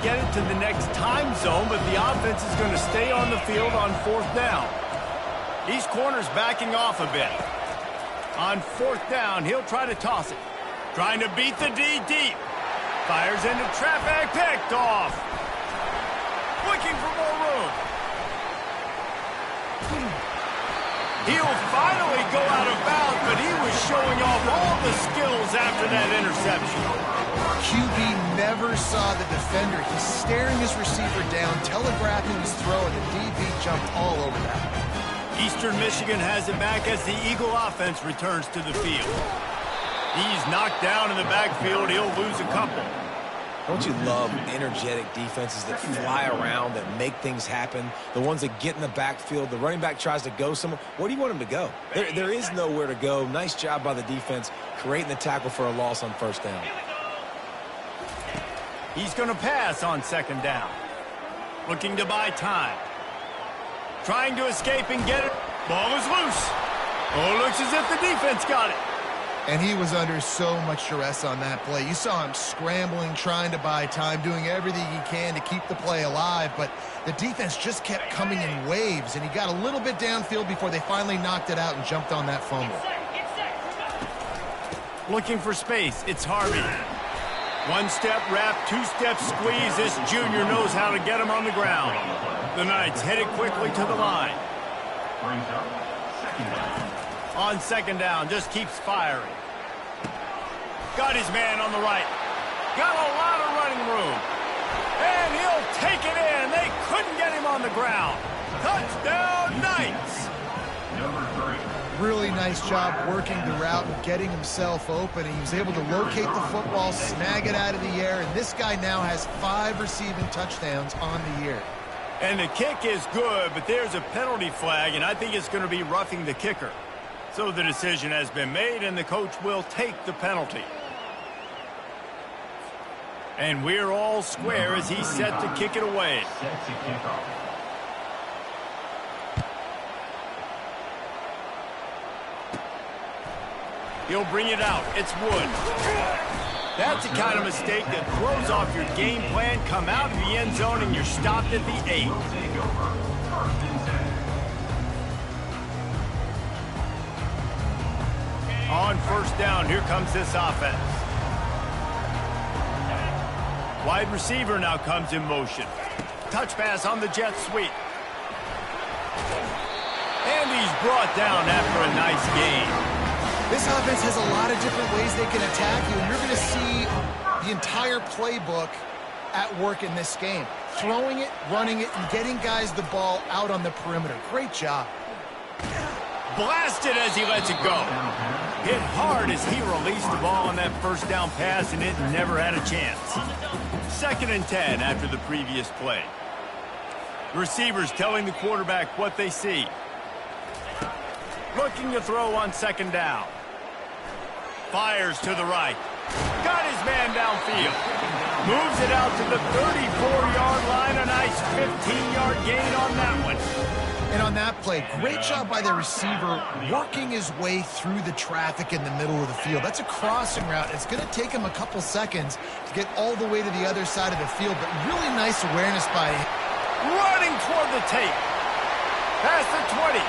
get it to the next time zone, but the offense is going to stay on the field on 4th down. These corners backing off a bit. On 4th down, he'll try to toss it. Trying to beat the D deep. Fires into traffic, picked off. Looking for more room. He'll finally go out of bounds, but he was showing off all the skills after that interception. QB never saw the defender. He's staring his receiver down, telegraphing his throw, and the DB jumped all over that. Eastern Michigan has it back as the Eagle offense returns to the field. He's knocked down in the backfield. He'll lose a couple. Don't you love energetic defenses that fly around, that make things happen? The ones that get in the backfield, the running back tries to go somewhere. Where do you want him to go? There is nowhere to go. Nice job by the defense creating the tackle for a loss on 1st down. He's going to pass on 2nd down. Looking to buy time. Trying to escape and get it. Ball is loose. Oh, looks as if the defense got it. And he was under so much duress on that play. You saw him scrambling, trying to buy time, doing everything he can to keep the play alive, but the defense just kept coming in waves, and he got a little bit downfield before they finally knocked it out and jumped on that fumble. Looking for space, it's Harvey. 1-step wrap, 2-step squeeze. This junior knows how to get him on the ground. The Knights headed quickly to the line. On 2nd down, just keeps firing. Got his man on the right. Got a lot of running room. And he'll take it in. They couldn't get him on the ground. Touchdown, Knights! Really nice job working the route and getting himself open. He was able to locate the football, snag it out of the air, and this guy now has 5 receiving touchdowns on the year. And the kick is good, but there's a penalty flag, and I think it's going to be roughing the kicker. So the decision has been made, and the coach will take the penalty. And we're all square as he's set to kick it away. He'll bring it out. It's Wood. That's the kind of mistake that throws off your game plan. Come out of the end zone, and you're stopped at the 8. On 1st down, here comes this offense. Wide receiver now comes in motion. Touch pass on the jet sweep. And he's brought down after a nice gain. This offense has a lot of different ways they can attack you, and you're going to see the entire playbook at work in this game. Throwing it, running it, and getting guys the ball out on the perimeter. Great job. Blasted as he lets it go. Hit hard as he released the ball on that 1st down pass, and it never had a chance. 2nd and 10 after the previous play. Receivers telling the quarterback what they see. Looking to throw on 2nd down. Fires to the right. Got his man downfield. Moves it out to the 34-yard line. A nice 15-yard gain on that one. And on that play, great job by the receiver working his way through the traffic in the middle of the field. That's a crossing route. It's going to take him a couple seconds to get all the way to the other side of the field, but really nice awareness by him. Running toward the tape. Past the 20.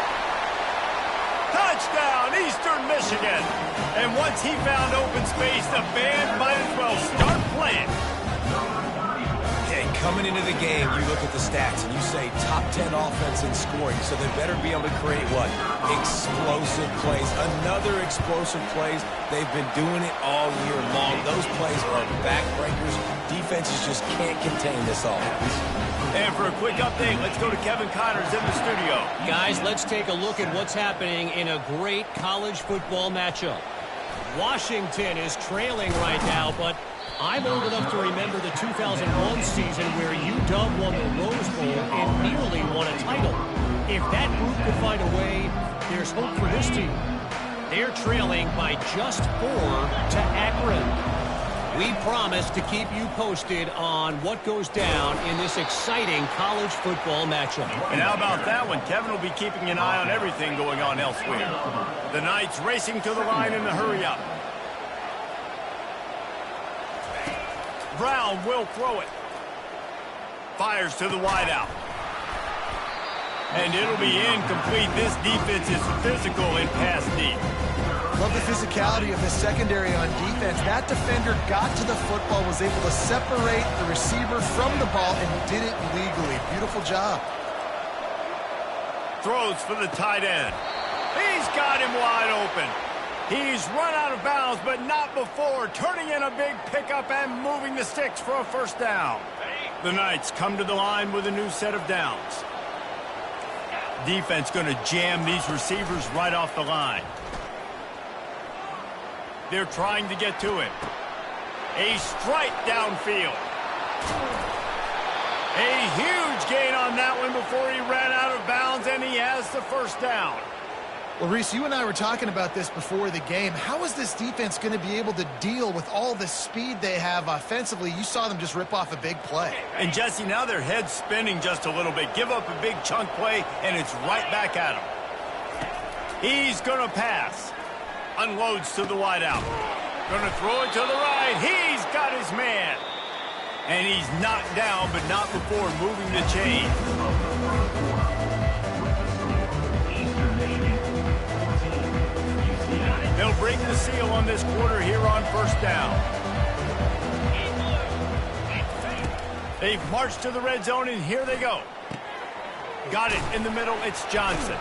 Touchdown, Eastern Michigan. And once he found open space, the band might as well start playing. Okay, coming into the game, you look at the stats and you say top 10 offense in scoring, so they better be able to create what? Explosive plays. Another explosive plays. They've been doing it all year long. Those plays are backbreakers. Defenses just can't contain this offense. And for a quick update, let's go to Kevin Connors in the studio. Guys, let's take a look at what's happening in a great college football matchup. Washington is trailing right now, but I'm old enough to remember the 2001 season where UW won the Rose Bowl and nearly won a title. If that group could find a way, there's hope for this team. They're trailing by just 4 to Akron. We promise to keep you posted on what goes down in this exciting college football matchup. And how about that one? Kevin will be keeping an eye on everything going on elsewhere. The Knights racing to the line in the hurry-up. Brown will throw it. Fires to the wideout. And it'll be incomplete. This defense is physical in pass deep. Love the physicality of the secondary on defense. That defender got to the football, was able to separate the receiver from the ball, and did it legally. Beautiful job. Throws for the tight end. He's got him wide open. He's run out of bounds, but not before turning in a big pickup and moving the sticks for a first down. The Knights come to the line with a new set of downs. Defense going to jam these receivers right off the line. They're trying to get to him. A strike downfield. A huge gain on that one before he ran out of bounds, and he has the first down. Well, Reese, you and I were talking about this before the game. How is this defense going to be able to deal with all the speed they have offensively? You saw them just rip off a big play. And, Jesse, now their head's spinning just a little bit. Give up a big chunk play, and it's right back at him. He's going to pass. Unloads to the wideout. Going to throw it to the right. He's got his man. And he's knocked down, but not before moving the chain. They'll break the seal on this quarter here on first down. They've marched to the red zone, and here they go. Got it in the middle. It's Johnson.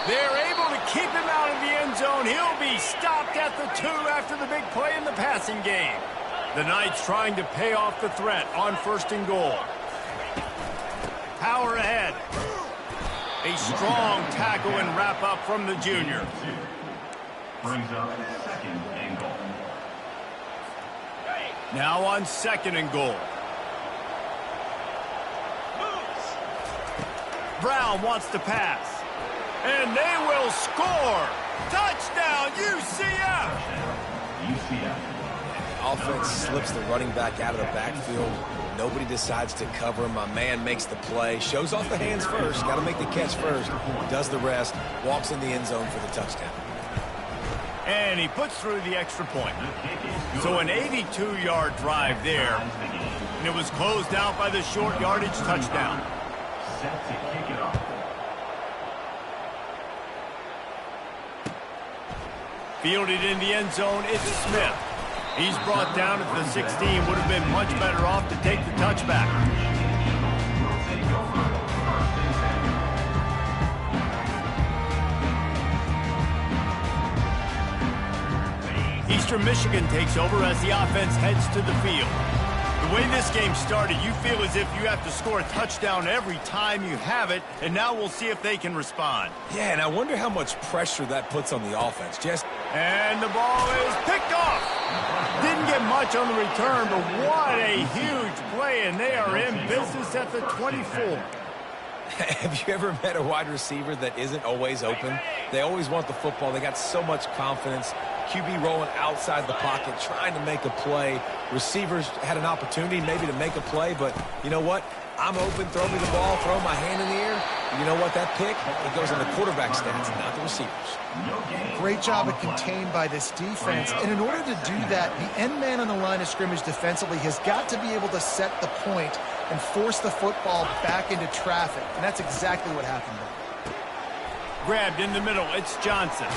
They're able to keep him out of the end zone. He'll be stopped at the 2 after the big play in the passing game. The Knights trying to pay off the threat on first and goal. Power ahead. A strong tackle and wrap up from the junior. Brings up second and goal. Now on second and goal. Brown wants to pass. And they will score. Touchdown, UCF! UCF. Offense slips the running back out of the backfield. Nobody decides to cover him. My man makes the play. Shows off the hands first. Got to make the catch first. Does the rest. Walks in the end zone for the touchdown. And he puts through the extra point. So an 82-yard drive there. And it was closed out by the short yardage touchdown. Set to kick it off. Fielded in the end zone, it's Smith. He's brought down at the 16. Would have been much better off to take the touchback. Eastern Michigan takes over as the offense heads to the field. The way this game started, you feel as if you have to score a touchdown every time you have it, and now we'll see if they can respond. Yeah, and I wonder how much pressure that puts on the offense. And the ball is picked off. Didn't get much on the return, but what a huge play, and they are in business at the 24. Have you ever met a wide receiver that isn't always open? They always want the football. They got so much confidence. QB rolling outside the pocket, trying to make a play. Receivers had an opportunity maybe to make a play, but you know what? I'm open, throw me the ball, throw my hand in the air. You know what? That pick, it goes on the quarterback stats, not the receivers. Great job of contained by this defense. And in order to do that, the end man on the line of scrimmage defensively has got to be able to set the point and force the football back into traffic. And that's exactly what happened there. Grabbed in the middle, it's Johnson.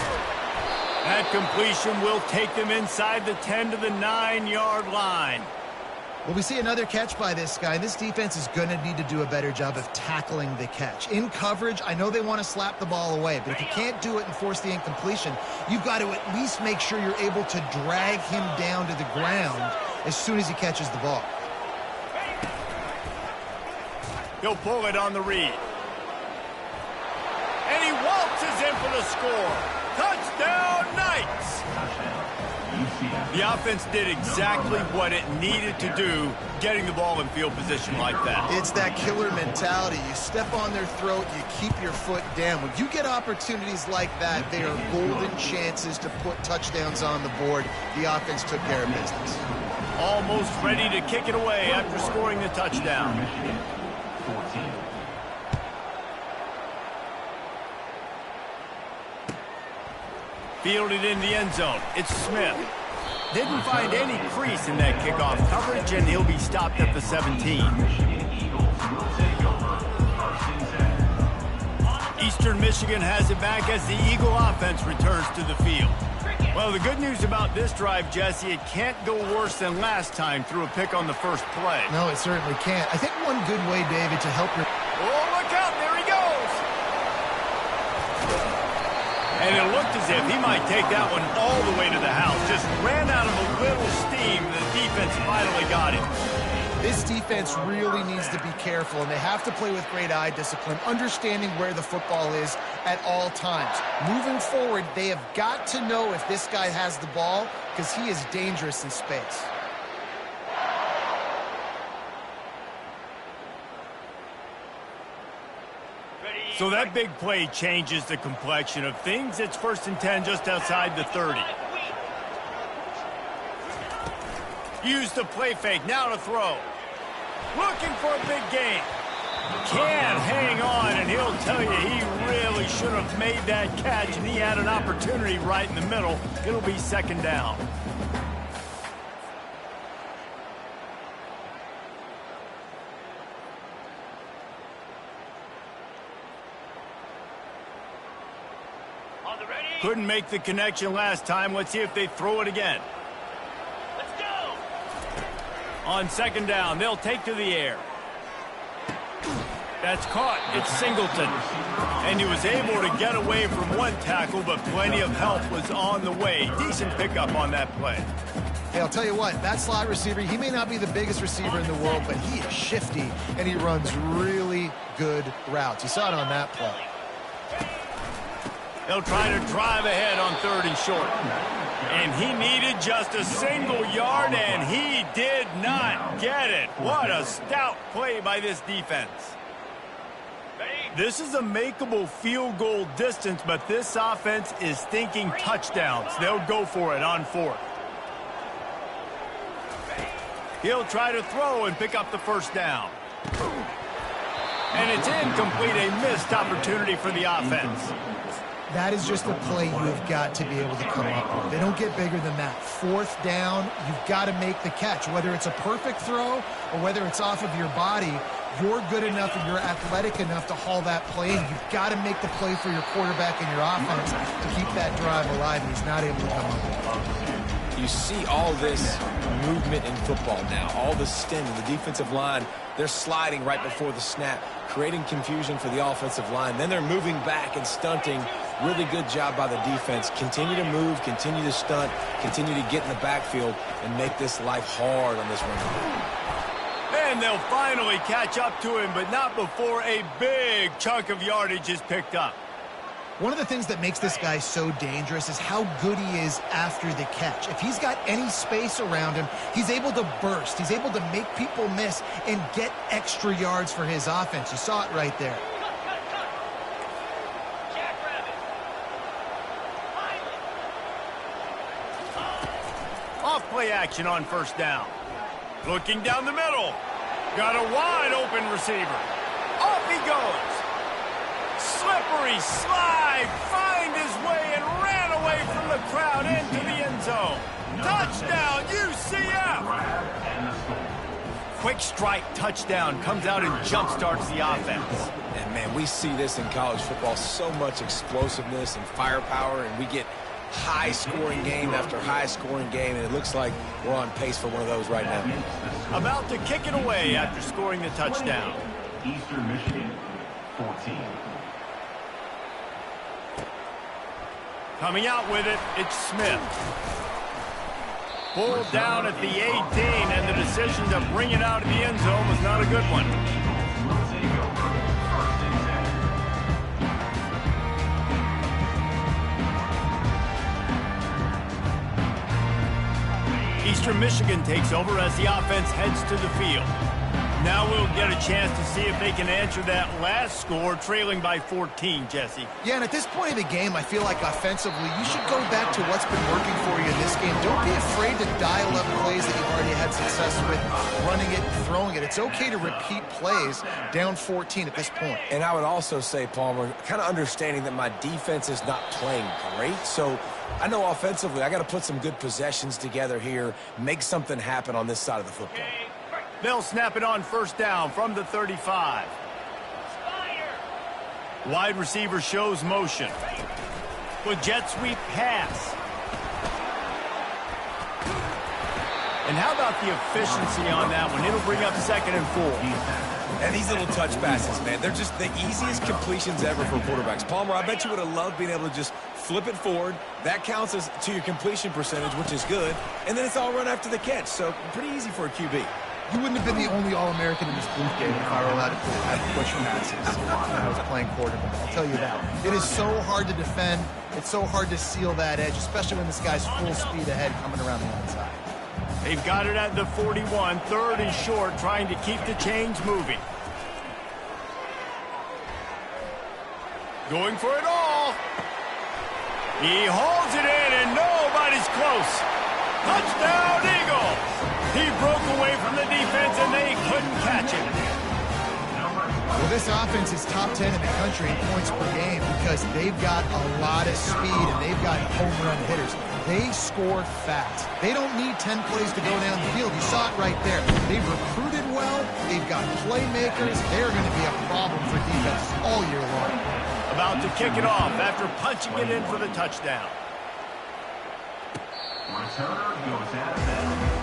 That completion will take them inside the 10 to the 9-yard line. Well, we see another catch by this guy. This defense is going to need to do a better job of tackling the catch. In coverage, I know they want to slap the ball away, but if you can't do it and force the incompletion, you've got to at least make sure you're able to drag him down to the ground as soon as he catches the ball. He'll pull it on the read. And he waltzes in for the score. Touchdown, Knights! The offense did exactly what it needed to do, getting the ball in field position like that. It's that killer mentality. You step on their throat, you keep your foot down. When you get opportunities like that, they are golden chances to put touchdowns on the board. The offense took care of business. Almost ready to kick it away after scoring the touchdown. Fielded in the end zone. It's Smith. Didn't find any crease in that kickoff coverage, and he'll be stopped at the 17. Eastern Michigan has it back as the Eagle offense returns to the field. Well, the good news about this drive, Jesse, it can't go worse than last time through a pick on the first play. No, it certainly can't. I think one good way, David, to help your... Oh, look out, there he goes! And it looked as if he might take that one all the way to the house. Just ran out of a little steam. The defense finally got him. This defense really needs to be careful, and they have to play with great eye discipline, understanding where the football is at all times. Moving forward, they have got to know if this guy has the ball, because he is dangerous in space. So that big play changes the complexion of things. It's 1st and 10 just outside the 30. Use the play fake, now to throw. Looking for a big gain. Can't hang on, and he'll tell you he really should have made that catch, and he had an opportunity right in the middle. It'll be 2nd down. Couldn't make the connection last time. Let's see if they throw it again. On 2nd down, they'll take to the air. That's caught. It's Singleton. And he was able to get away from one tackle, but plenty of help was on the way. Decent pickup on that play. Hey, I'll tell you what, that slot receiver, he may not be the biggest receiver in the world, but he is shifty, and he runs really good routes. You saw it on that play. They'll try to drive ahead on 3rd and short. And he needed just a single yard, and he did not get it. What a stout play by this defense. This is a makeable field goal distance, but this offense is thinking touchdowns. They'll go for it on 4th. He'll try to throw and pick up the 1st down. And it's incomplete, a missed opportunity for the offense. That is just a play you have got to be able to come up with. They don't get bigger than that. 4th down, you've got to make the catch. Whether it's a perfect throw or whether it's off of your body, you're good enough and you're athletic enough to haul that play in. You've got to make the play for your quarterback and your offense to keep that drive alive, and he's not able to come up with it. You see all this movement in football now, all the stemming, the defensive line, they're sliding right before the snap, creating confusion for the offensive line. Then they're moving back and stunting. Really good job by the defense. Continue to move, continue to stunt, continue to get in the backfield and make this life hard on this run. And they'll finally catch up to him, but not before a big chunk of yardage is picked up. One of the things that makes this guy so dangerous is how good he is after the catch. If he's got any space around him, he's able to burst. He's able to make people miss and get extra yards for his offense. You saw it right there. Off play action on 1st down. Looking down the middle. Got a wide open receiver. Off he goes. Slippery slide, find his way and ran away from the crowd into the end zone. Touchdown, UCF! Quick strike touchdown comes out and jumpstarts the offense. And man, we see this in college football, so much explosiveness and firepower, and we get high-scoring game after high-scoring game, and it looks like we're on pace for one of those right now. About to kick it away after scoring the touchdown. Eastern Michigan, 14. Coming out with it, it's Smith. Pulled down at the 18, and the decision to bring it out of the end zone was not a good one. Eastern Michigan takes over as the offense heads to the field. Now we'll get a chance to see if they can answer that last score, trailing by 14, Jesse. Yeah, and at this point of the game, I feel like offensively, you should go back to what's been working for you in this game. Don't be afraid to dial up plays that you've already had success with, running it and throwing it. It's okay to repeat plays down 14 at this point. And I would also say, Palmer, kind of understanding that my defense is not playing great, so I know offensively I got to put some good possessions together here, make something happen on this side of the football. They'll snap it on 1st down from the 35. Wide receiver shows motion. With jet sweep pass. And how about the efficiency on that one? It'll bring up 2nd and 4. And these little touch passes, man, they're just the easiest completions ever for quarterbacks. Palmer, I bet you would have loved being able to just flip it forward. That counts as to your completion percentage, which is good. And then it's all run after the catch, so pretty easy for a QB. You wouldn't have been the only All-American in this booth game if I were allowed to have push passes when I was playing quarterback. I'll tell you that. It is so hard to defend. It's so hard to seal that edge, especially when this guy's full speed ahead coming around the outside. They've got it at the 41, 3rd and short, trying to keep the chains moving. Going for it all. He hauls it in, and nobody's close. Touchdown, Eagles! He broke away from the defense, and they couldn't catch him. Well, this offense is top 10 in the country in points per game because they've got a lot of speed, and they've got home run hitters. They score fast. They don't need 10 plays to go down the field. You saw it right there. They've recruited well. They've got playmakers. They're going to be a problem for defenses all year long. About to kick it off after punching it in for the touchdown. Returner goes out of bounds.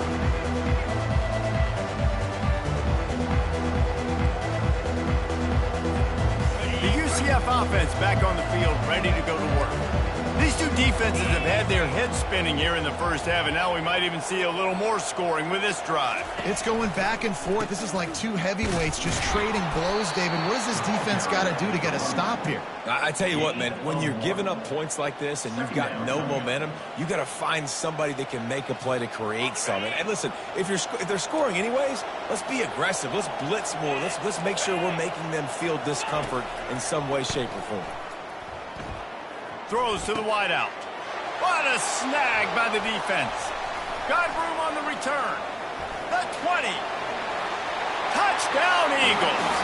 The UCF offense back on the field, ready to go to work. These two defenses have had their heads spinning here in the first half, and now we might even see a little more scoring with this drive. It's going back and forth. This is like two heavyweights just trading blows, David. What does this defense got to do to get a stop here? I tell you what, man, when you're giving up points like this and you've got no momentum, you got to find somebody that can make a play to create something. And listen, if they're scoring anyways, let's be aggressive. Let's blitz more. Let's make sure we're making them feel discomfort in some way, shape, or form. Throws to the wideout. What a snag by the defense. Got room on the return. The 20. Touchdown, Eagles.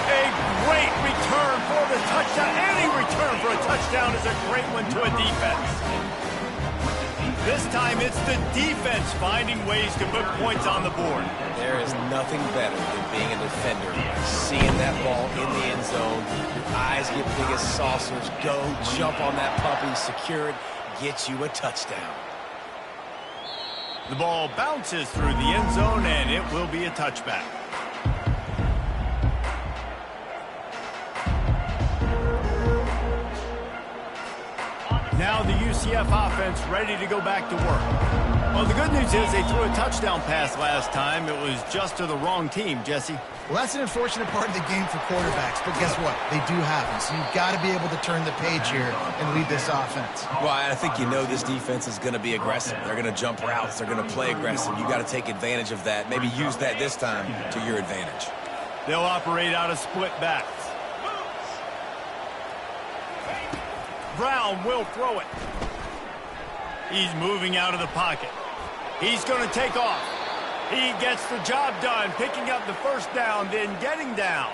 A great return for the touchdown. Any return for a touchdown is a great one to a defense. This time it's the defense finding ways to put points on the board. There is nothing better than being a defender. Seeing that ball in the end zone, your eyes get big as saucers. Go, jump on that puppy, secure it, get you a touchdown. The ball bounces through the end zone, and it will be a touchback. Now the UCF offense ready to go back to work. Well, the good news is they threw a touchdown pass last time. It was just to the wrong team, Jesse. Well, that's an unfortunate part of the game for quarterbacks, but guess what? They do happen, so you've got to be able to turn the page here and lead this offense. Well, I think you know this defense is going to be aggressive. They're going to jump routes. They're going to play aggressive. You got to take advantage of that. Maybe use that this time to your advantage. They'll operate out of split backs. Brown will throw it. He's moving out of the pocket. He's going to take off. He gets the job done, picking up the first down, then getting down.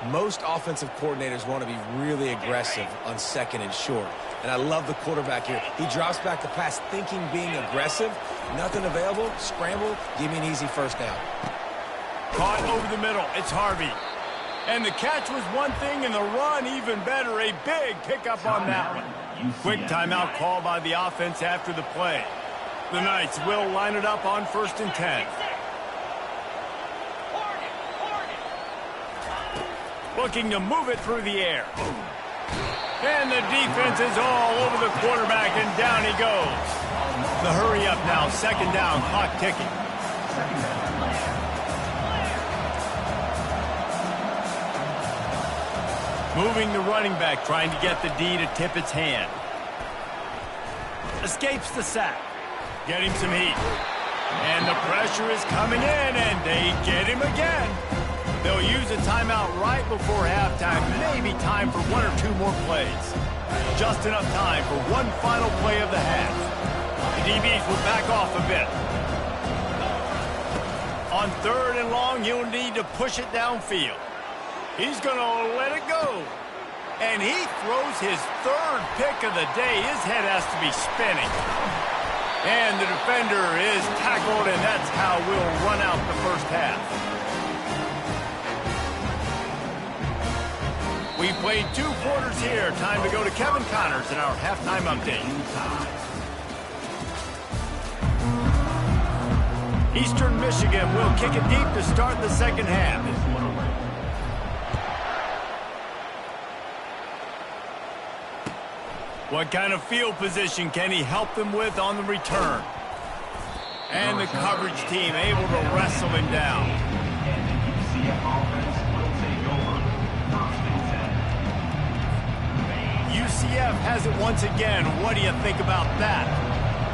Most offensive coordinators want to be really aggressive on 2nd and short. And I love the quarterback here. He drops back the pass thinking being aggressive. Nothing available. Scramble. Give me an easy first down. Caught over the middle. It's Harvey. And the catch was one thing, and the run even better. A big pickup on that one. Quick timeout call by the offense after the play. The Knights will line it up on 1st and 10. Looking to move it through the air. And the defense is all over the quarterback, and down he goes. The hurry up now, 2nd down, clock ticking. Moving the running back, trying to get the D to tip its hand. Escapes the sack. Getting some heat. And the pressure is coming in, and they get him again. They'll use a timeout right before halftime. Maybe time for 1 or 2 more plays. Just enough time for one final play of the half. The DBs will back off a bit. On 3rd and long, he'll need to push it downfield. He's going to let it go. And he throws his 3rd pick of the day. His head has to be spinning. And the defender is tackled, and that's how we'll run out the first half. We've Played 2 quarters here. Time to go to Kevin Connors in our halftime update. Eastern Michigan will kick it deep to start the second half. What kind of field position can he help them with on the return? And the coverage team able to wrestle him down. UCF has it once again. What do you think about that?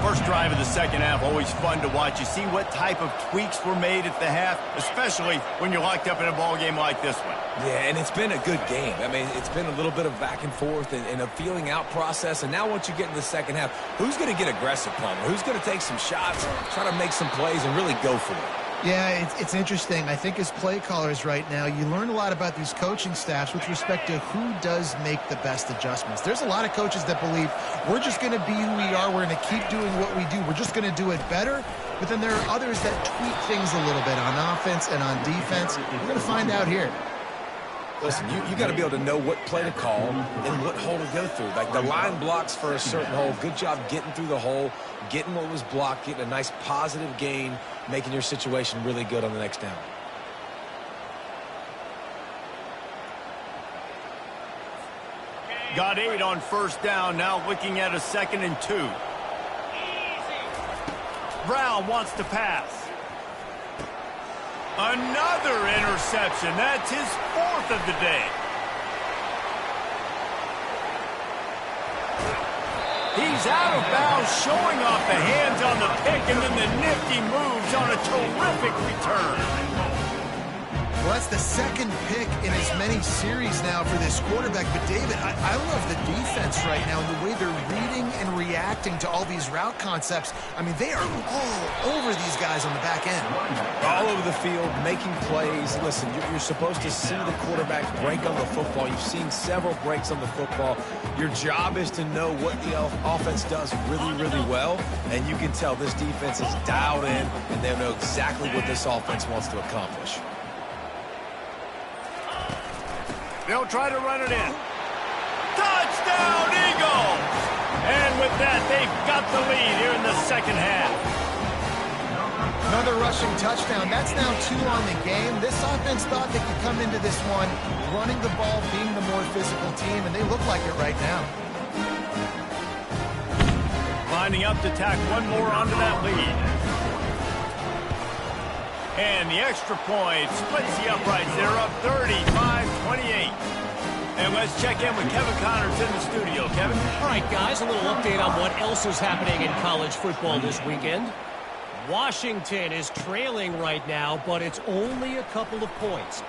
First drive of the second half, always fun to watch. You see what type of tweaks were made at the half, especially when you're locked up in a ball game like this one. Yeah, and it's been a good game. I mean, it's been a little bit of back and forth and a feeling out process. And now once you get in the second half, who's going to get aggressive, Palmer? Who's going to take some shots, try to make some plays, and really go for it? Yeah, it's interesting. I think as play callers right now, you learn a lot about these coaching staffs with respect to who does make the best adjustments. There's a lot of coaches that believe we're just going to be who we are. We're going to keep doing what we do. We're just going to do it better. But then there are others that tweak things a little bit on offense and on defense. We're going to find out here. Listen, you got to be able to know what play to call and what hole to go through. Like the line blocks for a certain hole. Good job getting through the hole, getting what was blocked, getting a nice positive gain, making your situation really good on the next down. Got 8 on first down, now looking at a 2nd and 2. Brown wants to pass. Another interception. That's his 4th of the day. He's out of bounds, showing off the hands on the pick, and then the nifty moves on a terrific return. Well, that's the 2nd pick in as many series now for this quarterback. But, David, I love the defense right now and the way they're reading and reacting to all these route concepts. I mean, they are all over these guys on the back end. All over the field, making plays. Listen, you're supposed to see the quarterback break on the football. You've seen several breaks on the football. Your job is to know what the offense does really, really well. And you can tell this defense is dialed in, and they know exactly what this offense wants to accomplish. They'll try to run it in. Touchdown, Eagles! And with that, they've got the lead here in the second half. Another rushing touchdown. That's now 2 on the game. This offense thought they could come into this one running the ball, being the more physical team, and they look like it right now. Lining up to tack one more onto that lead. And the extra point splits the uprights. They're up 35-28. And let's check in with Kevin Connors in the studio. Kevin? All right, guys, a little update on what else is happening in college football this weekend. Washington is trailing right now, but it's only a couple of points.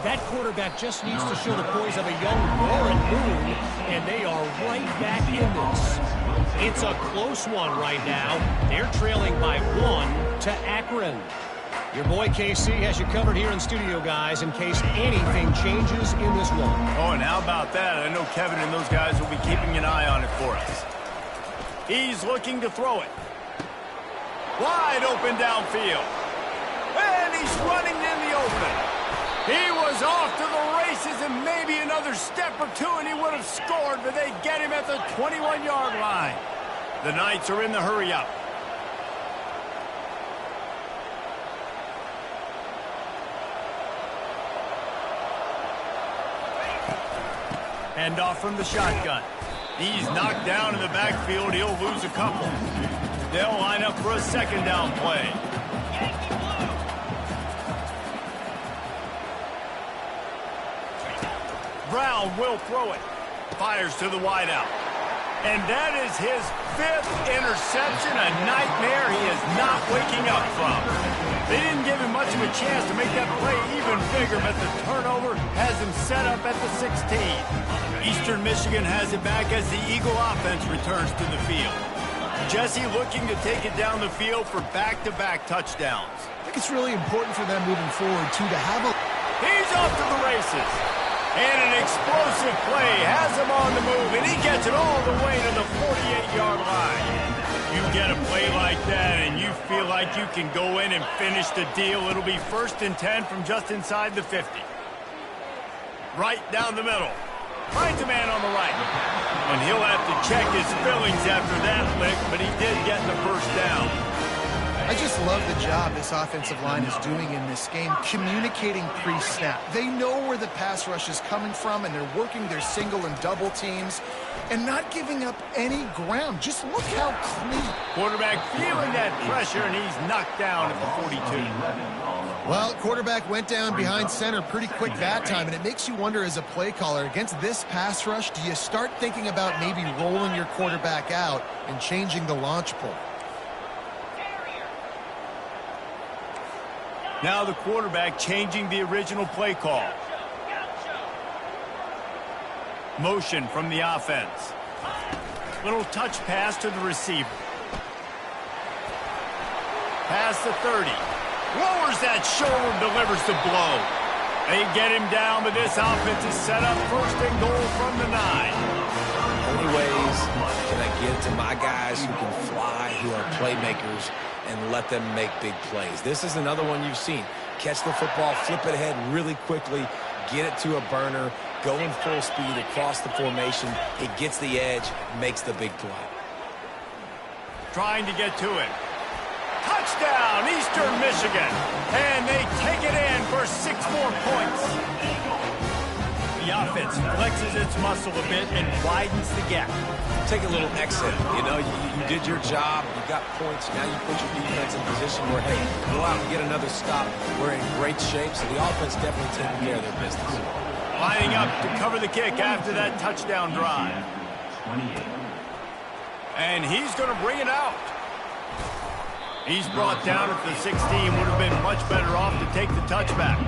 That quarterback just needs to show the poise of a young Warren Moon, and they are right back in this. It's a close one right now. They're trailing by 1 to Akron. Your boy KC has you covered here in studio, guys, in case anything changes in this one. Oh, and how about that? I know Kevin and those guys will be keeping an eye on it for us. He's looking to throw it. Wide open downfield. And he's running in the open. He was off to the races, and maybe another step or two, and he would have scored, but they get him at the 21-yard line. The Knights are in the hurry-up. Hand off from the shotgun. He's knocked down in the backfield. He'll lose a couple. They'll line up for a 2nd down play. Brown will throw it. Fires to the wideout. And that is his 5th interception, a nightmare he is not waking up from. They didn't give him much of a chance to make that play even bigger, but the turnover has him set up at the 16. Eastern Michigan has it back as the Eagle offense returns to the field. Jesse looking to take it down the field for back-to-back touchdowns. I think it's really important for them moving forward, too, to have a... He's off to the races. And an explosive play has him on the move, and he gets it all the way to the 48-yard line. You get a play like that, and you feel like you can go in and finish the deal. It'll be 1st and 10 from just inside the 50. Right down the middle. Finds a man on the right. And he'll have to check his feelings after that lick, but he did get the first down. I just love the job this offensive line is doing in this game, communicating pre-snap. They know where the pass rush is coming from, and they're working their single and double teams and not giving up any ground. Just look how clean. Quarterback feeling that pressure, and he's knocked down at the 42. Well, quarterback went down behind center pretty quick that time, and it makes you wonder as a play caller, against this pass rush, do you start thinking about maybe rolling your quarterback out and changing the launch point? Now the quarterback changing the original play call. Motion from the offense. Little touch pass to the receiver. Pass the 30. Lowers that shoulder, delivers the blow. They get him down, but this offense is set up first and goal from the 9. How many ways can I give to my guys who can fly, who are playmakers, and let them make big plays? This is another one you've seen. Catch the football, flip it ahead really quickly, get it to a burner, go in full speed across the formation. He gets the edge, makes the big play. Trying to get to it. Touchdown, Eastern Michigan. And they take it in for 6 more points. The offense flexes its muscle a bit and widens the gap. Take a little exit. You know, you did your job. You got points. Now you put your defense in position where, hey, go out and get another stop. We're in great shape, so the offense definitely taking care of their business. Lining up to cover the kick after that touchdown drive. And he's going to bring it out. He's brought down at the 16. Would have been much better off to take the touchback.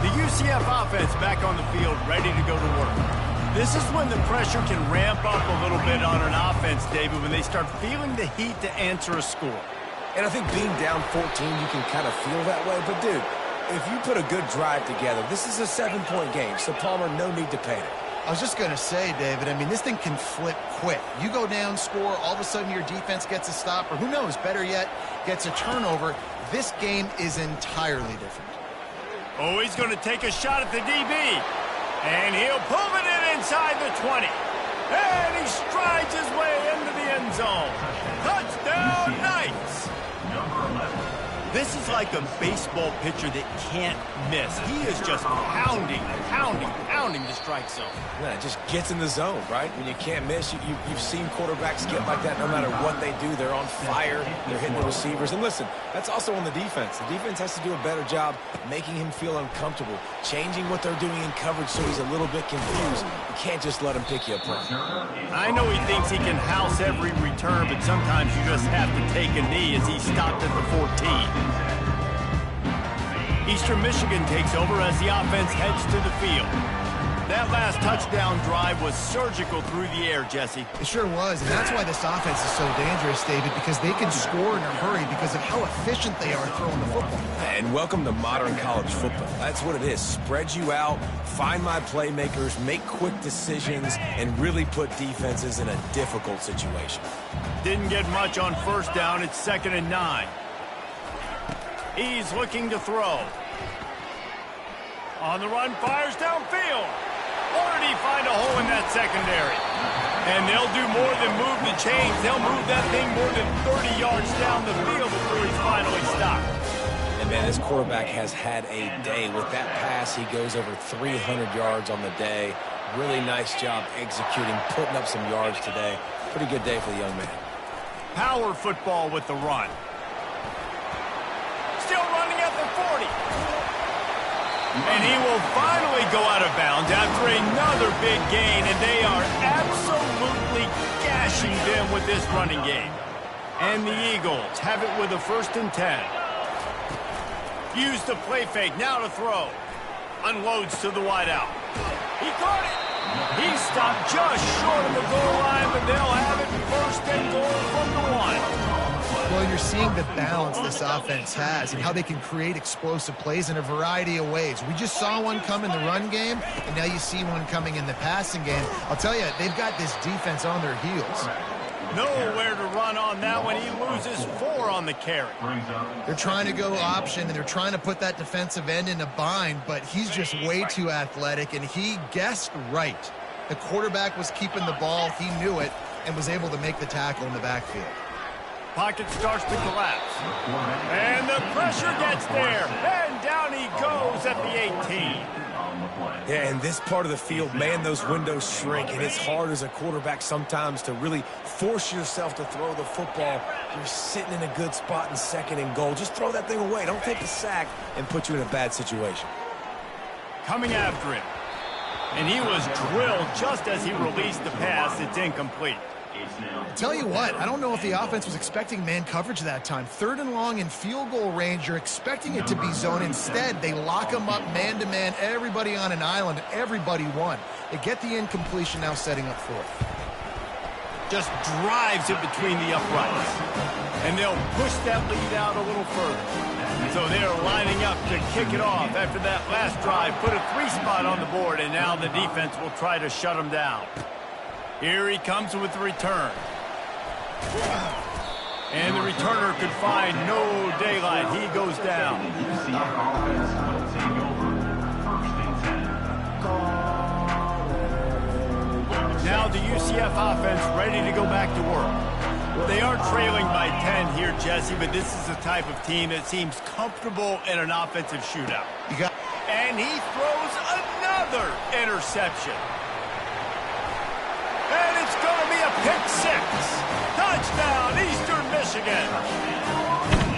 The UCF offense back on the field, ready to go to work. This is when the pressure can ramp up a little bit on an offense, David, when they start feeling the heat to answer a score. And I think being down 14, you can kind of feel that way. But, dude, if you put a good drive together, this is a 7-point game, so Palmer, no need to panic. I was just going to say, David, I mean, this thing can flip quick. You go down, score, all of a sudden your defense gets a stop, or who knows, better yet, gets a turnover. This game is entirely different. Oh, he's going to take a shot at the DB. And he'll pull it in inside the 20. And he strides his way into the end zone. Touchdown, Knights! This is like a baseball pitcher that can't miss. He is just pounding the strike zone. Yeah, it just gets in the zone, right? When you can't miss, you've seen quarterbacks get like that no matter what they do. They're on fire. They're hitting the receivers. And listen, that's also on the defense. The defense has to do a better job making him feel uncomfortable, changing what they're doing in coverage so he's a little bit confused. You can't just let him pick you apart. I know he thinks he can house every return, but sometimes you just have to take a knee as he stopped at the 14. Eastern Michigan takes over as the offense heads to the field. That last touchdown drive was surgical through the air, Jesse. It sure was, and that's why this offense is so dangerous, David, because they can score in a hurry because of how efficient they are throwing the football. And welcome to modern college football. That's what it is. Spread you out, find my playmakers, make quick decisions, and really put defenses in a difficult situation. Didn't get much on first down. It's 2nd and 9. He's looking to throw. On the run, fires downfield. Or did he find a hole in that secondary? And they'll do more than move the chains. They'll move that thing more than 30 yards down the field before he's finally stopped. And, man, this quarterback has had a day. With that pass, he goes over 300 yards on the day. Really nice job executing, putting up some yards today. Pretty good day for the young man. Power football with the run. Still running at the 40. And he will finally go out of bounds after another big gain, and they are absolutely gashing them with this running game. And the Eagles have it with a 1st and 10. Use the play fake, now to throw. Unloads to the wideout. He caught it. He stopped just short of the goal line, but they'll have it 1st and goal from the 1. Well, you're seeing the balance this offense has and how they can create explosive plays in a variety of ways. We just saw one come in the run game, and now you see one coming in the passing game. I'll tell you, they've got this defense on their heels. Nowhere to run on that one. He loses 4 on the carry. They're trying to go option, and they're trying to put that defensive end in a bind, but he's just way too athletic, and he guessed right. The quarterback was keeping the ball. He knew it and was able to make the tackle in the backfield. Pocket starts to collapse. And the pressure gets there. And down he goes at the 18. Yeah, in this part of the field, man, those windows shrink, and it's hard as a quarterback sometimes to really force yourself to throw the football. You're sitting in a good spot in 2nd and goal. Just throw that thing away. Don't take the sack and put you in a bad situation. Coming after him. And he was drilled just as he released the pass. It's incomplete. Tell you what, I don't know if the offense was expecting man coverage that time. 3rd and long in field goal range, you're expecting it to be zone. Instead, they lock them up man-to-man, everybody on an island, everybody won. They get the incompletion, now setting up 4th. Just drives it between the uprights. And they'll push that lead out a little further. So they're lining up to kick it off after that last drive. Put a 3 spot on the board, and now the defense will try to shut them down. Here he comes with the return. And the returner could find no daylight. He goes down. Now the UCF offense ready to go back to work. They are trailing by 10 here, Jesse, but this is the type of team that seems comfortable in an offensive shootout. And he throws another interception. And it's going to be a pick 6. Touchdown, Eastern Michigan.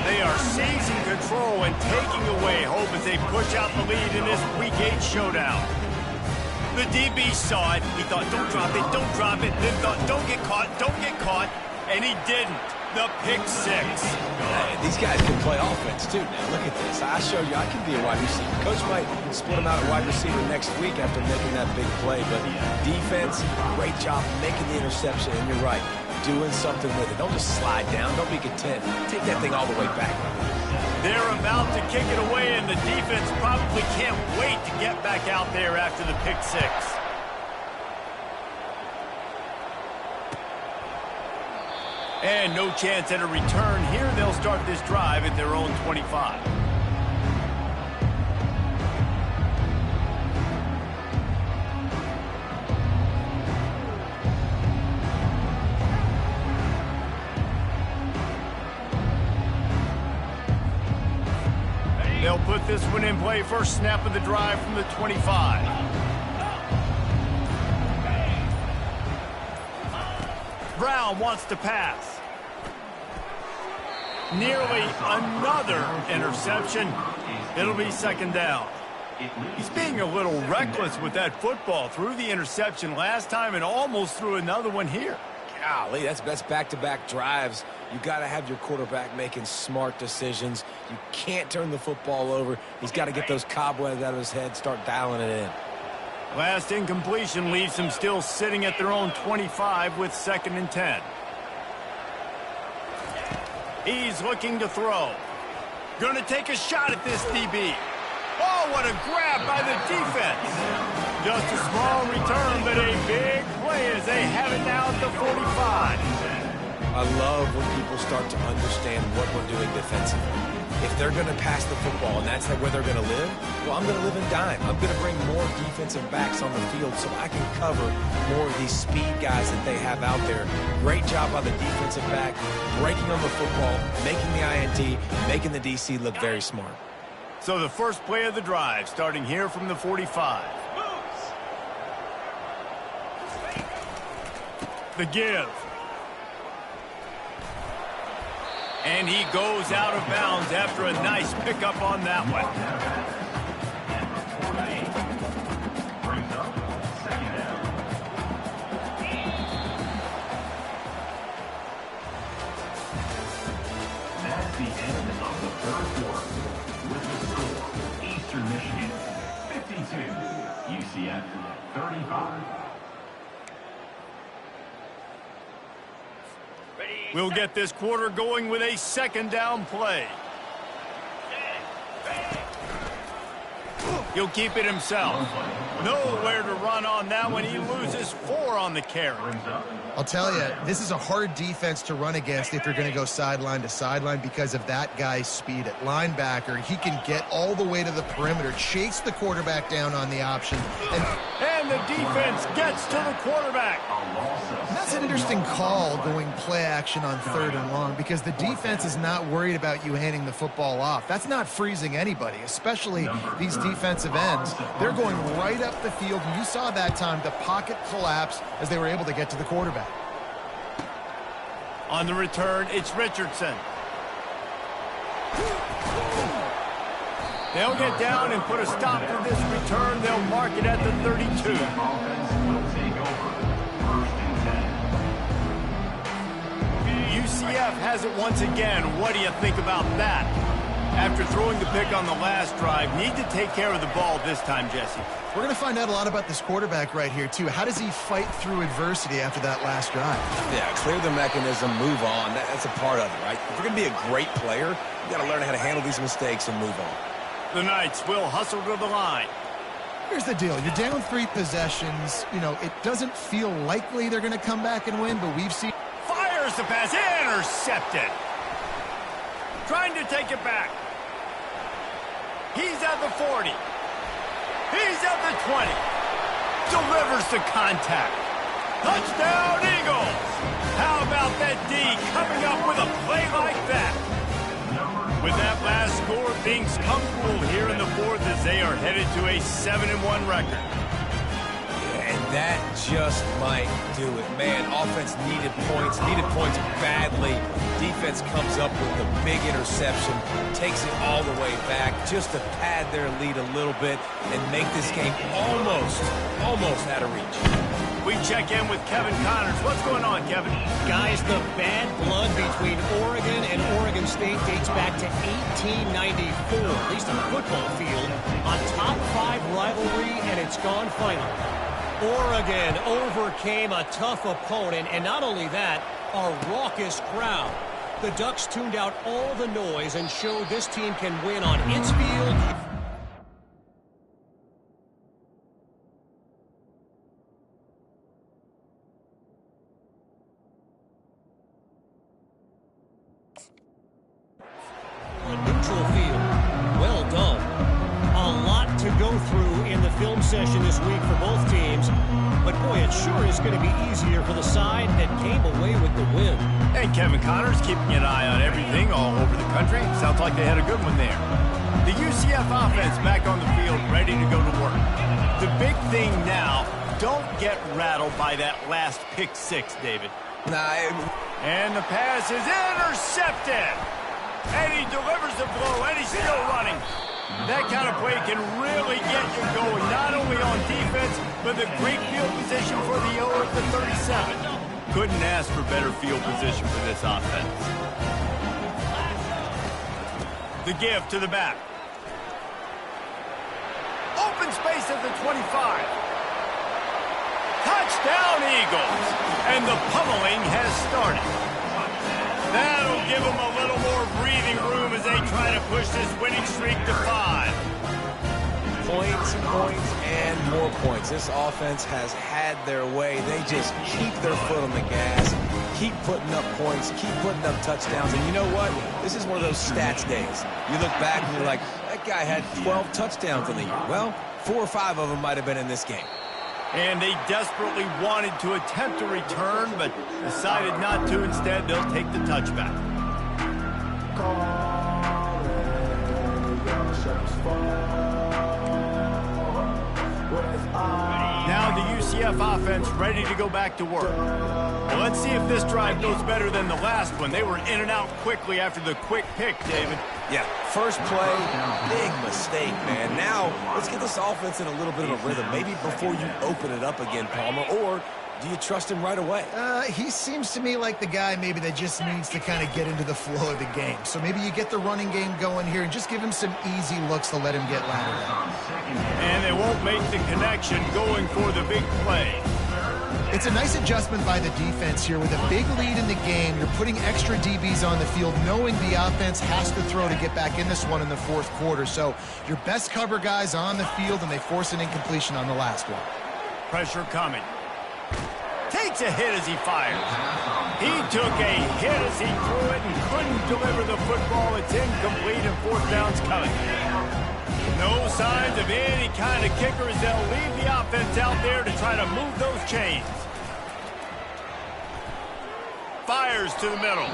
They are seizing control and taking away hope as they push out the lead in this Week 8 showdown. The DB saw it. He thought, don't drop it, don't drop it. Then thought, don't get caught, don't get caught. And he didn't. The pick 6. Hey, these guys can play offense, too, man. Look at this. I showed you I can be a wide receiver. Coach might split him out at wide receiver next week after making that big play. But defense, great job making the interception. And you're right, doing something with it. Don't just slide down. Don't be content. Take that thing all the way back. They're about to kick it away, and the defense probably can't wait to get back out there after the pick 6. And no chance at a return here. They'll start this drive at their own 25. They'll put this one in play. First snap of the drive from the 25. Brown wants to pass. Nearly another interception. It'll be 2nd down. He's being a little reckless with that football. Threw the interception last time and almost threw another one here. Golly, that's back-to-back drives. You got to have your quarterback making smart decisions. You can't turn the football over. He's got to get those cobwebs out of his head, start dialing it in. Last incompletion leaves him still sitting at their own 25 with 2nd and 10. He's looking to throw. Going to take a shot at this DB. Oh, what a grab by the defense. Just a small return, but a big play as they have it now at the 45. I love when people start to understand what we're doing defensively. If they're going to pass the football and that's where they're going to live, well, I'm going to live and dime. I'm going to bring more defensive backs on the field so I can cover more of these speed guys that they have out there. Great job by the defensive back, breaking on the football, making the INT, making the DC look very smart. So the first play of the drive starting here from the 45. The give. And he goes out of bounds after a nice pickup on that one. Brings up 2nd down. That's the end of the 3rd quarter. With the score, Eastern Michigan 52, UCF 35. We'll get this quarter going with a 2nd down play. He'll keep it himself. Nowhere to run on that one. He loses 4 on the carry. I'll tell you, this is a hard defense to run against if you're going to go sideline to sideline because of that guy's speed at linebacker. He can get all the way to the perimeter, chase the quarterback down on the option. And the defense gets to the quarterback. That's an interesting call, going play action on 3rd and long, because the defense is not worried about you handing the football off. That's not freezing anybody, especially these defensive ends. They're going right up the field, and you saw that time the pocket collapse as they were able to get to the quarterback. On the return, it's Richardson. They'll get down and put a stop to this return. They'll mark it at the 32. UCF has it once again. What do you think about that? After throwing the pick on the last drive, need to take care of the ball this time, Jesse. We're going to find out a lot about this quarterback right here, too. How does he fight through adversity after that last drive? Yeah, clear the mechanism, move on. That's a part of it, right? If you're going to be a great player, you got to learn how to handle these mistakes and move on. The Knights will hustle to the line. Here's the deal. You're down 3 possessions. You know, it doesn't feel likely they're going to come back and win, but we've seen... Fires the pass. Intercepted. Trying to take it back. He's at the 40. He's at the 20. Delivers the contact. Touchdown, Eagles. How about that D coming up with a play like that? With that last score, things comfortable here in the 4th as they are headed to a 7-1 record. And that just might do it. Man, offense needed points badly. Defense comes up with the big interception, takes it all the way back just to pad their lead a little bit and make this game almost out of reach. We check in with Kevin Connors. What's going on, Kevin? Guys, the bad blood between Oregon and Oregon State dates back to 1894, at least on the football field, a top 5 rivalry, and it's gone final. Oregon overcame a tough opponent, and not only that, a raucous crowd. The Ducks tuned out all the noise and showed this team can win on its field. Neutral field. Well done. A lot to go through in the film session this week for both teams. But boy, it sure is going to be easier for the side that came away with the win. And Kevin Connors keeping an eye on everything all over the country. Sounds like they had a good one there. The UCF offense back on the field, ready to go to work. The big thing now, don't get rattled by that last pick 6, David. And the pass is intercepted. And he delivers the blow, and he's still running. That kind of play can really get you going, not only on defense, but the great field position for the O at the 37. Couldn't ask for better field position for this offense. The give to the back. Open space at the 25. Touchdown, Eagles. And the pummeling has started. That'll give them a little more breathing room as they try to push this winning streak to 5. Points, and more points. This offense has had their way. They just keep their foot on the gas, keep putting up points, keep putting up touchdowns. And you know what? This is one of those stats days. You look back and you're like, that guy had 12 touchdowns in the year. Well, 4 or 5 of them might have been in this game. And they desperately wanted to attempt a return, but decided not to. Instead, they'll take the touchback. Now the UCF offense ready to go back to work. Well, let's see if this drive goes better than the last one. They were in and out quickly after the quick pick, David. Yeah, first play, big mistake, man. Now, let's get this offense in a little bit of a rhythm. Maybe before you open it up again, Palmer, or do you trust him right away? He seems to me like the guy maybe that just needs to kind of get into the flow of the game. So maybe you get the running game going here and just give him some easy looks to let him get lateral. And they won't make the connection going for the big play. It's a nice adjustment by the defense here. With a big lead in the game, you're putting extra DBs on the field, knowing the offense has to throw to get back in this one in the fourth quarter. So your best cover guys on the field, and they force an incompletion on the last one. Pressure coming. Takes a hit as he fires. He took a hit as he threw it and couldn't deliver the football. It's incomplete and fourth down's coming. No signs of any kind of kickers. They'll leave the offense out there to try to move those chains. Fires to the middle.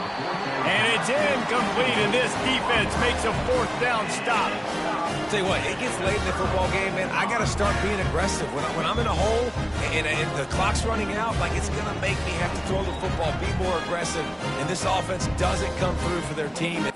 And it's incomplete, and this defense makes a fourth down stop. Tell you what, it gets late in the football game, man. I got to start being aggressive. When I'm in a hole and the clock's running out, like, it's going to make me have to throw the football, be more aggressive, and this offense doesn't come through for their team.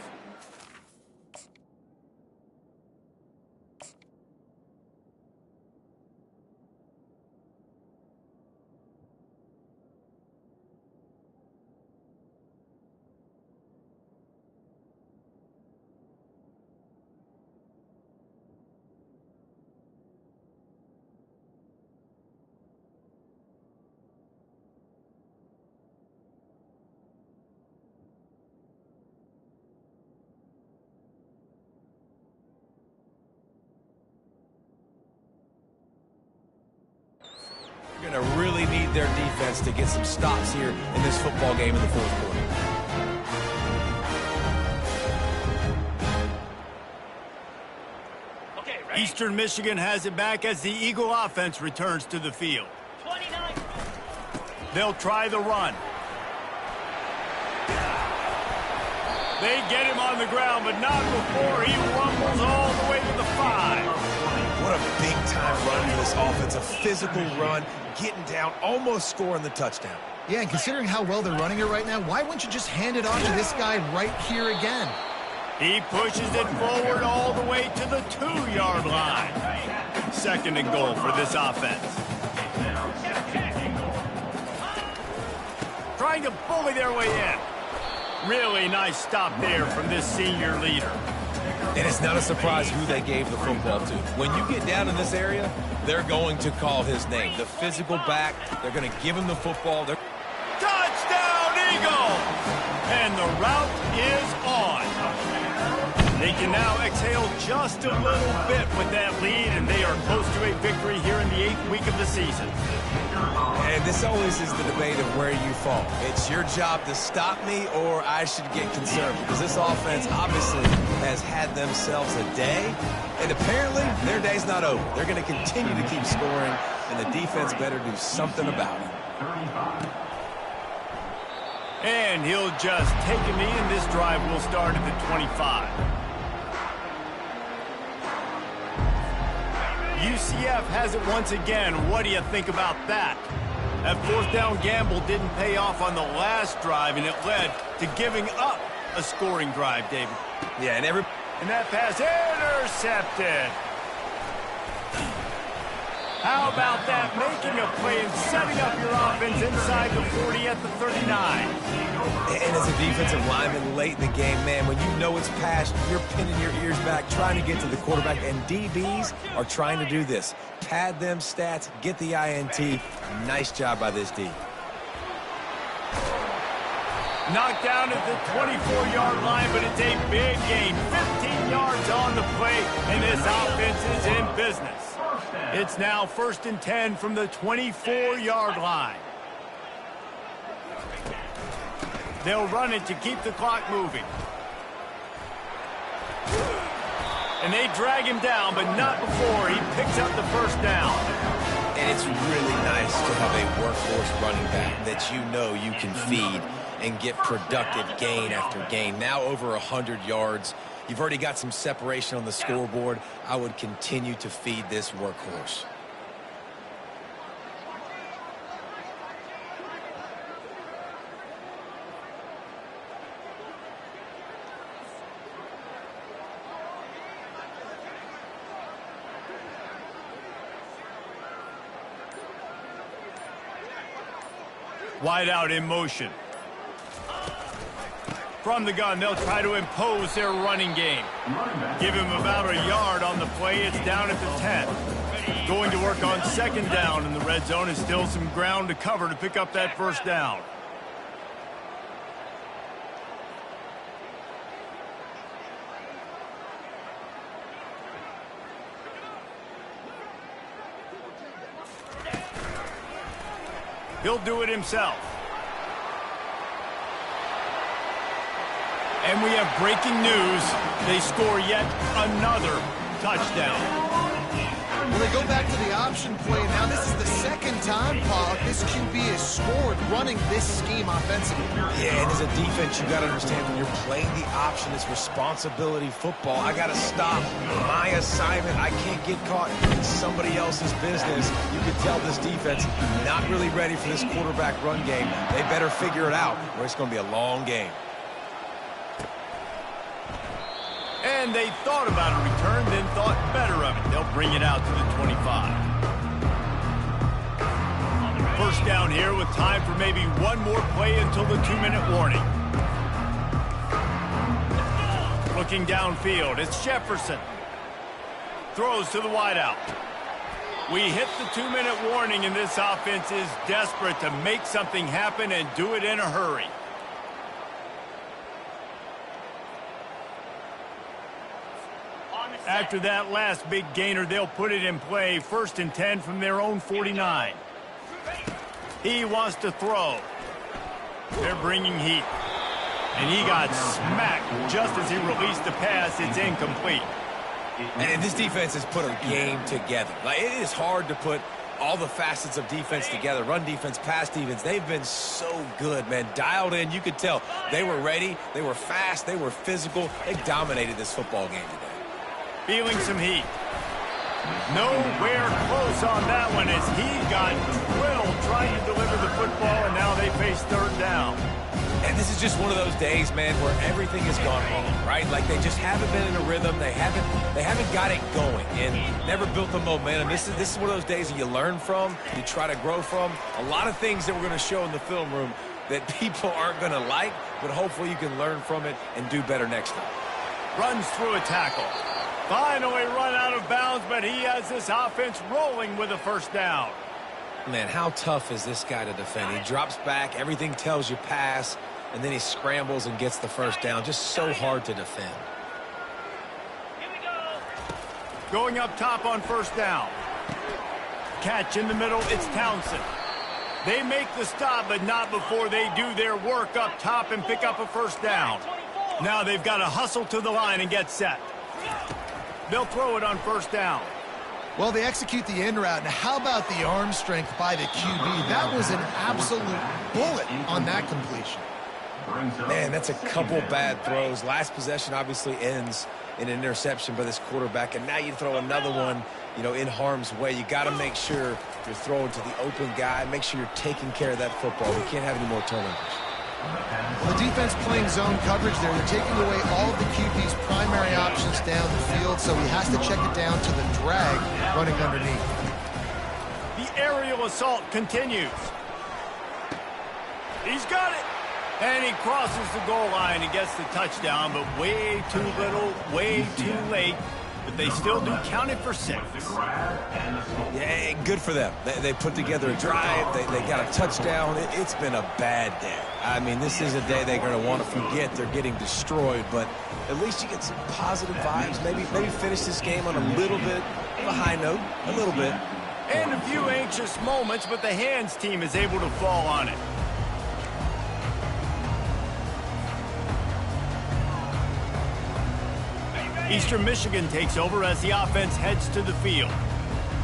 Going to really need their defense to get some stops here in this football game in the fourth quarter. Eastern Michigan has it back as the Eagle offense returns to the field. They'll try the run. They get him on the ground, but not before he rumbles all the way to the 5. What a big-time run for this offense. A physical run, getting down, almost scoring the touchdown. Yeah, and considering how well they're running it right now, why wouldn't you just hand it off to this guy right here again? He pushes it forward all the way to the 2-yard line. 2nd and goal for this offense. Trying to bully their way in. Really nice stop there from this senior leader. And it's not a surprise who they gave the football to. When you get down in this area, they're going to call his name. The physical back, they're going to give him the football. Touchdown, Eagle! And the route is on. They can now exhale just a little bit with that lead, and they are close to a victory here in the 8th week of the season. And this always is the debate of where you fall. It's your job to stop me, or I should get concerned, because this offense obviously has had themselves a day, and apparently their day's not over. They're going to continue to keep scoring, and the defense better do something about it. And he'll just take a knee, and this drive will start at the 25. UCF has it once again. What do you think about that? That fourth down gamble didn't pay off on the last drive, and it led to giving up a scoring drive, David. Yeah, and that pass intercepted. How about that? Making a play and setting up your offense inside the 40 at the 39. And as a defensive lineman late in the game, man, when you know it's past, you're pinning your ears back, trying to get to the quarterback, and DBs are trying to do this. Pad them stats, get the INT. Nice job by this D. Knocked down at the 24-yard line, but it's a big gain. 15 yards on the play, and this offense is in business. It's now 1st and 10 from the 24-yard line. They'll run it to keep the clock moving. And they drag him down, but not before he picks up the first down. And it's really nice to have a workhorse running back that you know you can feed and get productive gain after gain. Now over 100 yards. You've already got some separation on the scoreboard. I would continue to feed this workhorse. Wide out in motion. From the gun, they'll try to impose their running game. Give him about a yard on the play. It's down at the 10. Going to work on second down in the red zone, and still some ground to cover to pick up that first down. He'll do it himself. And we have breaking news. They score yet another touchdown. Well, they go back to the option play. Now, this is the second time, Paul, this QB has scored running this scheme offensively. Yeah, and as a defense, you got to understand when you're playing the option, it's responsibility football. I got to stop my assignment. I can't get caught in somebody else's business. You can tell this defense not really ready for this quarterback run game. They better figure it out, or it's going to be a long game. And they thought about a return, then thought better of it. They'll bring it out to the 25. First down here with time for maybe one more play until the 2-minute warning. Looking downfield, it's Jefferson. Throws to the wideout. We hit the 2-minute warning, and this offense is desperate to make something happen and do it in a hurry. After that last big gainer, they'll put it in play. 1st and 10 from their own 49. He wants to throw. They're bringing heat. And he got smacked just as he released the pass. It's incomplete. And this defense has put a game together. Like, it is hard to put all the facets of defense together. Run defense, pass defense. They've been so good, man. Dialed in. You could tell they were ready. They were fast. They were physical. They dominated this football game today. Feeling some heat. Nowhere close on that one as he got drilled trying to deliver the football, and now they face 3rd down. And this is just one of those days, man, where everything has gone wrong, right? Like, they just haven't been in a rhythm. They haven't got it going and never built the momentum. This is one of those days that you learn from, you try to grow from. A lot of things that we're going to show in the film room that people aren't going to like, but hopefully you can learn from it and do better next time. Runs through a tackle. Finally run out of bounds, but he has this offense rolling with a 1st down. Man, how tough is this guy to defend? He drops back, everything tells you pass, and then he scrambles and gets the 1st down. Just so hard to defend. Here we go. Going up top on 1st down. Catch in the middle, it's Townsend. They make the stop, but not before they do their work up top and pick up a 1st down. Now they've got to hustle to the line and get set. They'll throw it on 1st down. Well, they execute the in route. Now, how about the arm strength by the QB? That was an absolute bullet on that completion. Man, that's a couple bad throws. Last possession obviously ends in an interception by this quarterback, and now you throw another one, you know, in harm's way. You got to make sure you're throwing to the open guy. Make sure you're taking care of that football. We can't have any more turnovers. The defense playing zone coverage there. They're taking away all of the QB's primary options down the field, so he has to check it down to the drag running underneath. The aerial assault continues. He's got it. And he crosses the goal line and gets the touchdown, but way too little, way too late. But they still do count it for 6. Yeah, good for them. They put together a drive. They got a touchdown. It's been a bad day. I mean, this is a day they're going to want to forget. They're getting destroyed, but at least you get some positive vibes. Maybe finish this game on a little bit of a high note, a little bit. And a few anxious moments, but the hands team is able to fall on it. Eastern Michigan takes over as the offense heads to the field.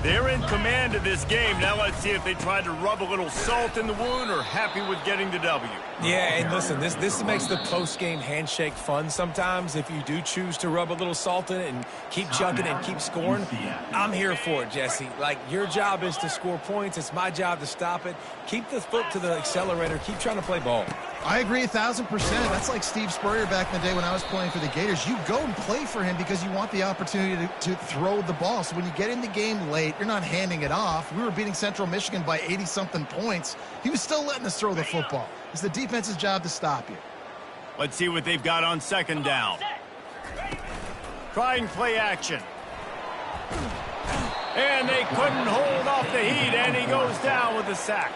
They're in command of this game. Now let's see if they try to rub a little salt in the wound or happy with getting the W. Yeah, and listen, this makes the post-game handshake fun sometimes. If you do choose to rub a little salt in it and keep chucking and keep scoring, I'm here for it, Jesse. Like, your job is to score points. It's my job to stop it. Keep the foot to the accelerator. Keep trying to play ball. I agree 1,000%. That's like Steve Spurrier back in the day when I was playing for the Gators. You go and play for him because you want the opportunity to throw the ball. So when you get in the game late, you're not handing it off. We were beating Central Michigan by 80-something points. He was still letting us throw the football. It's the defense's job to stop you. Let's see what they've got on 2nd down. Trying play action. And they couldn't hold off the heat, and he goes down with a sack.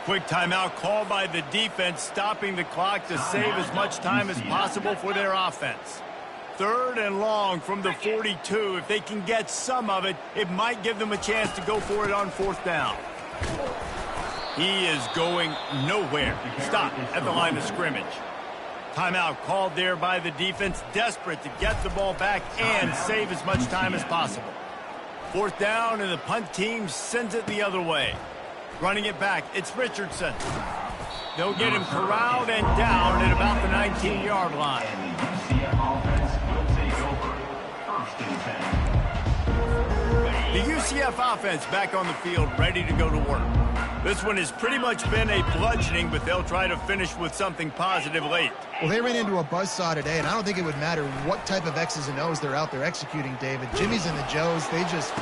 Quick timeout called by the defense, stopping the clock to save as much time as possible for their offense. 3rd and long from the 42. If they can get some of it, it might give them a chance to go for it on 4th down. He is going nowhere. Stop at the line of scrimmage. Timeout called there by the defense, desperate to get the ball back and save as much time as possible. 4th down, and the punt team sends it the other way. Running it back, it's Richardson. They'll get him corralled and down at about the 19-yard line. And the UCF offense will take over. 1st and 10. The UCF offense back on the field, ready to go to work. This one has pretty much been a bludgeoning, but they'll try to finish with something positive late. Well, they ran into a buzzsaw today, and I don't think it would matter what type of X's and O's they're out there executing, David. Jimmy's and the Joes, they're just...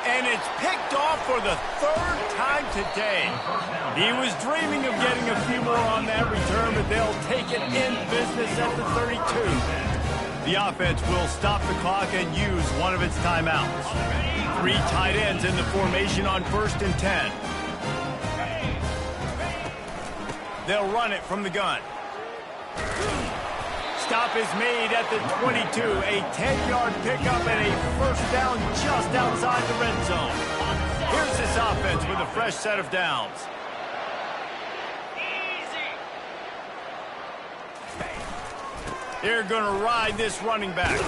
And it's picked off for the 3rd time today. He was dreaming of getting a few more on that return, but they'll take it in business at the 32. The offense will stop the clock and use one of its timeouts. 3 tight ends in the formation on 1st and 10. They'll run it from the gun. Stop is made at the 22. A 10-yard pickup and a 1st down just outside the red zone. Here's this offense with a fresh set of downs. They're going to ride this running back.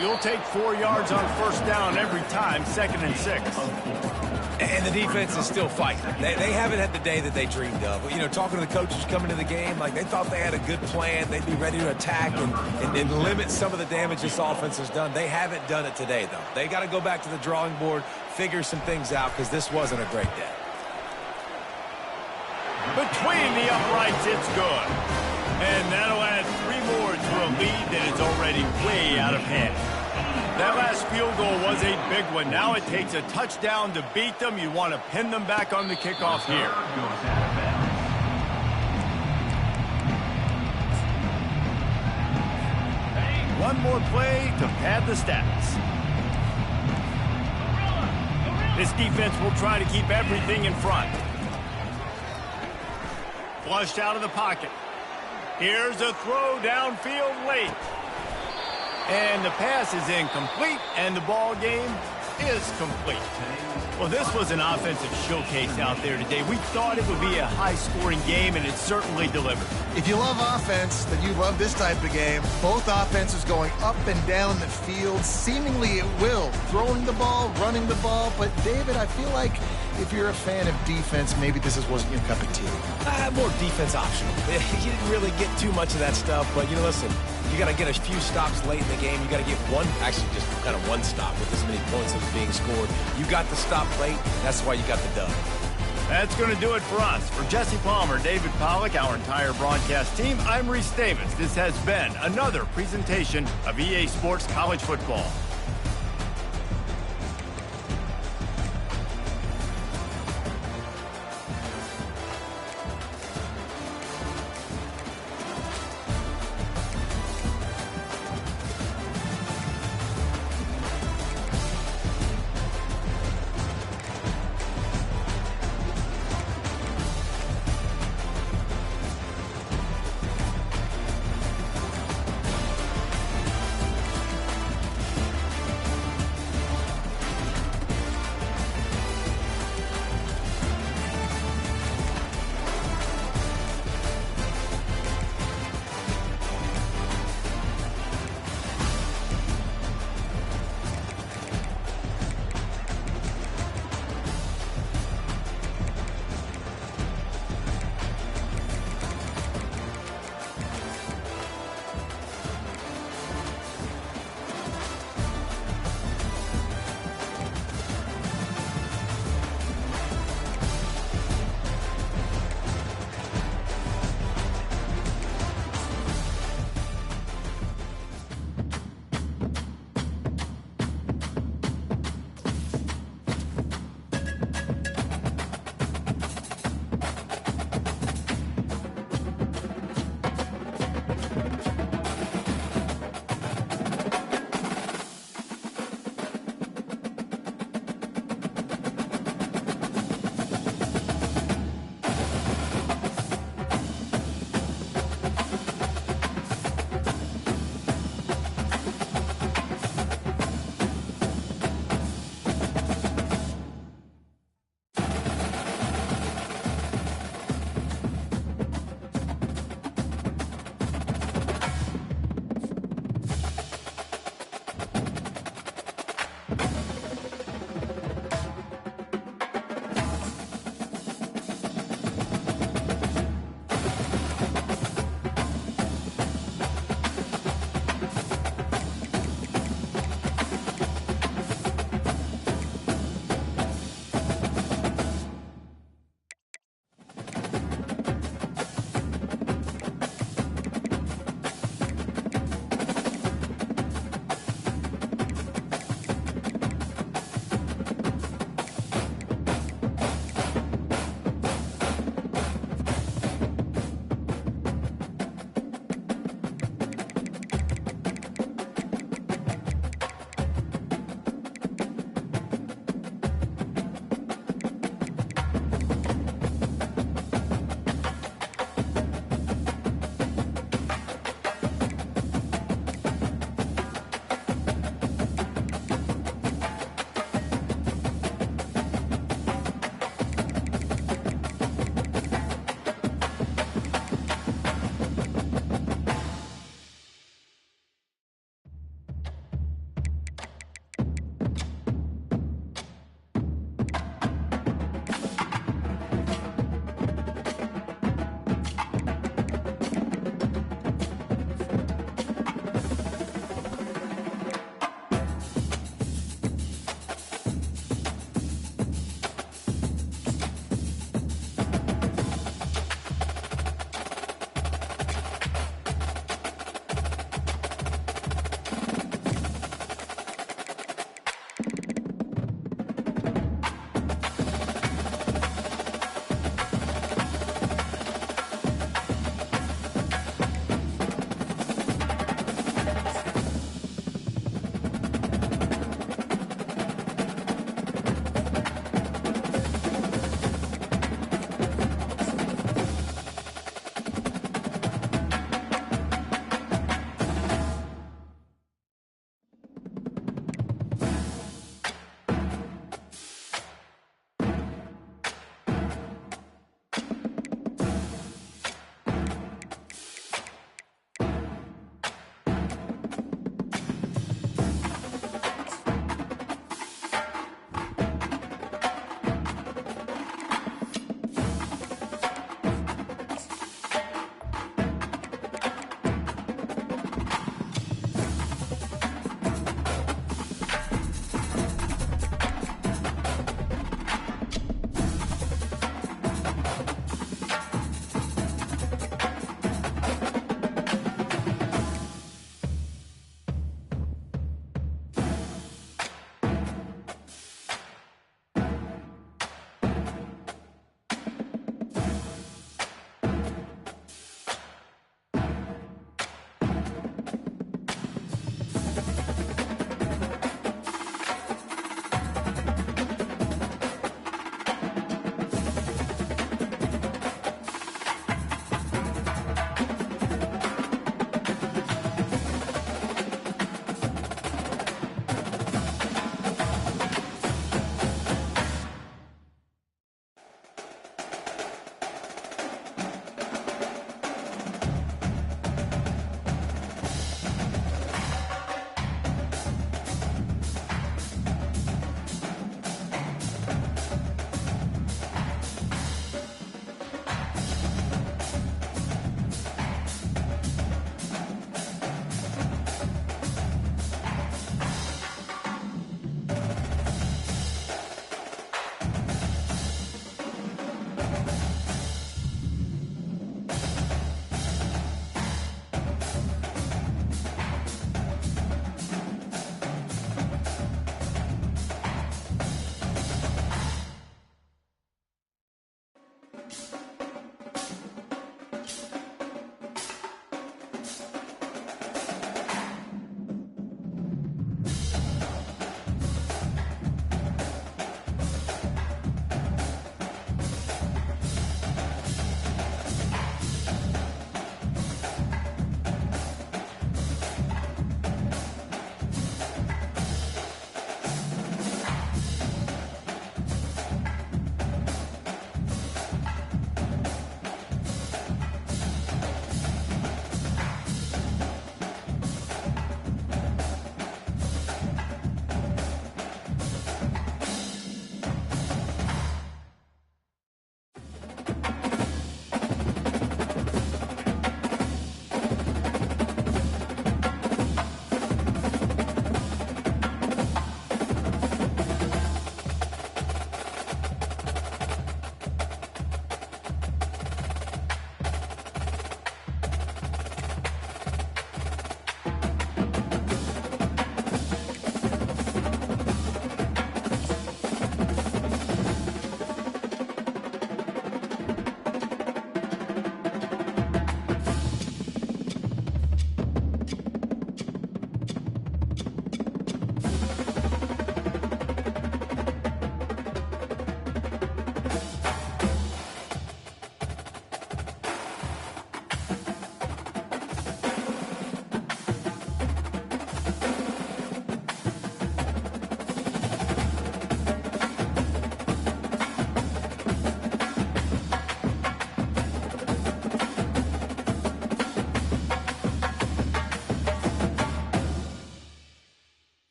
You'll take 4 yards on 1st down every time, 2nd and 6. And the defense is still fighting. They haven't had the day that they dreamed of. You know, talking to the coaches coming to the game, like they thought they had a good plan. They'd be ready to attack and limit some of the damage this offense has done. They haven't done it today, though. They got to go back to the drawing board, figure some things out, because this wasn't a great day. Between the uprights, it's good. And that'll add 3 more to a lead that is already way out of hand. That last field goal was a big one. Now it takes a touchdown to beat them. You want to pin them back on the kickoff here. One more play to pad the stats. This defense will try to keep everything in front. Flushed out of the pocket. Here's a throw downfield late. And the pass is incomplete, and the ball game is complete. Well, this was an offensive showcase out there today. We thought it would be a high-scoring game, and it certainly delivered. If you love offense, then you love this type of game. Both offenses going up and down the field, seemingly at will. Throwing the ball, running the ball. But, David, I feel like if you're a fan of defense, maybe this wasn't your cup of tea. More defense optional. You didn't really get too much of that stuff, but, you know, listen, you got to get a few stops late in the game. You got to get actually just kind of one stop with as many points as being scored. You got the stop late. That's why you got the dub. That's going to do it for us. For Jesse Palmer, David Pollack, our entire broadcast team, I'm Reese Davis. This has been another presentation of EA Sports College Football.